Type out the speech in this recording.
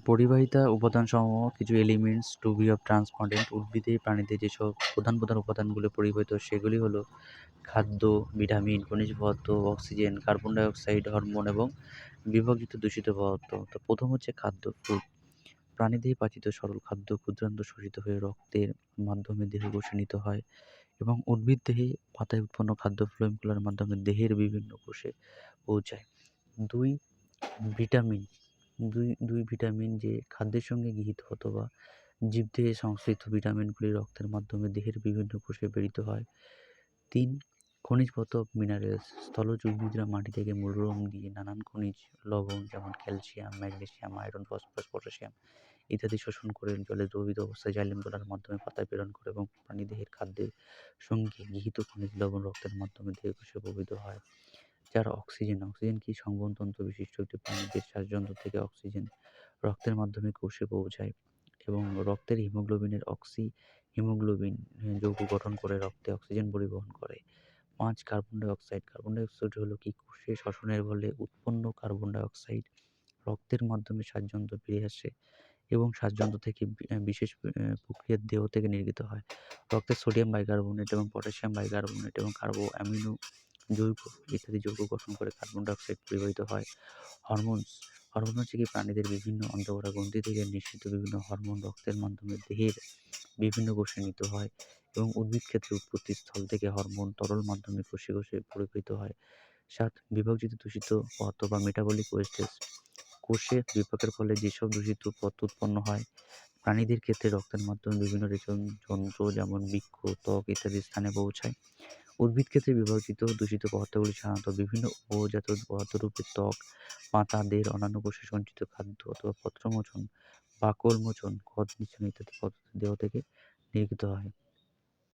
পরিবাহিতা উপাদানসমূহ কিছু এলিমেন্টস টু বি অফ ট্রান্সপন্ডেন্ট উদ্ভিদে প্রাণীতে যেসব প্রধান প্রধান উপাদানগুলো পরিবাহিত সেগুলি হলো খাদ্য, ভিটামিন, খনিজ পদার্থ, oxygen, carbon die oxide, hormone এবং বিভাজিত দূষিত পদার্থ। তো প্রথম হচ্ছে খাদ্য, ফুড। প্রাণীদেহে পাচিত সরল খাদ্য ক্ষুদ্রান্তে শোষিত হয়ে রক্তের মাধ্যমে দেহকোষে নিতে হয় এবং উদ্ভিদ দেহে পাতায় উৎপন্ন খাদ্য ফ্লোএমগুলোর মাধ্যমে দেহের বিভিন্ন কোষে পৌঁছায়। ২. ভিটামিন। দুই ভিটামিন যে খাদ্যের সঙ্গে গৃহীত অথবা জীবদেহে সংশ্লিষ্ট ভিটামিনগুলি রক্তের মাধ্যমে দেহের বিভিন্ন কোষে প্রেরিত হয়। ৩. খনিজ পদার্থ মিনারেলস। স্থলজ উদ্ভিদরা মাটি থেকে মূলরম দিয়ে নানান খনিজ লবণ যেমন calcium, magnesium, iron, phosphorus, potassium ইত্যাদি শোষণ করে জলে দ্রবীভূত অবস্থায় জাইলেম গলার মাধ্যমে পাতায় প্রেরণ করে এবং প্রাণীদেহের খাদ্যের সঙ্গে গৃহীত খনিজ লবণ রক্তের মাধ্যমে দেহকোষে প্রবাহিত হয়। ৪. অক্সিজেন। অক্সিজেন কি সংবহনতন্ত্র বিশিষ্ট একটি প্রাণীদের শ্বাসযন্ত্র থেকে অক্সিজেন রক্তের মাধ্যমে কোষে পৌঁছায় এবং রক্তের হিমোগ্লোবিনের হিমোগ্লোবিন যৌগ গঠন করে রক্তে অক্সিজেন পরিবহন করে। ৫. Carbon die oxide. Carbon die oxide হলো কি কোষে শ্বসনের ফলে উৎপন্ন কার্বন ডাই অক্সাইড রক্তের মাধ্যমে শ্বাসযন্ত্র ফিরে আসে এবং শ্বাসযন্ত্র থেকে বিশেষ প্রক্রিয়ার দেহ থেকে নির্গত হয়। রক্তে সোডিয়াম বাইকার্বনেট এবং পটাশিয়াম বাইকার্বনেট এবং কার্বো অ্যামিনো যৌগ ইত্যাদি যৌগ গঠন করে কার্বন ডাই অক্সাইড পরিবাহিত হয়। হরমোনস। হরমোন হচ্ছে কি প্রাণীদের বিভিন্ন অন্তঃকোষা গ্রন্থি থেকে নিঃসৃত বিভিন্ন হরমোন রক্তের মাধ্যমে দেহের বিভিন্ন কোষে নিতে হয় এবং উদ্ভিদ ক্ষেত্রে উৎপত্তি স্থল থেকে হরমোন তরল মাধ্যমে কোষে কোষে পরিবাহিত হয়। ৭. বিভাজিত দূষিত পদার্থ বা মেটাবলিক ওয়েস্টেজ। কোষে বিপাকের ফলে যেসব দূষিত পদার্থ উৎপন্ন হয় প্রাণীদের ক্ষেত্রে রক্তের মাধ্যমে বিভিন্ন রেচন যন্ত্র যেমন বৃক্ক, ত্বক ইত্যাদি স্থানে পৌঁছায়। উদ্ভিদ ক্ষেত্রে বিভাজিত দূষিত পদার্থগুলি সাধারণত বিভিন্ন উপজাত পদার্থরূপে ত্বক, পাতা, দের অন্যান্য কোষে সঞ্চিত খাদ্য অথবা পত্রমোচন, বাকলমোচন, কদমোচন ইত্যাদি পদার্থ দেহ থেকে নির্গত হয়।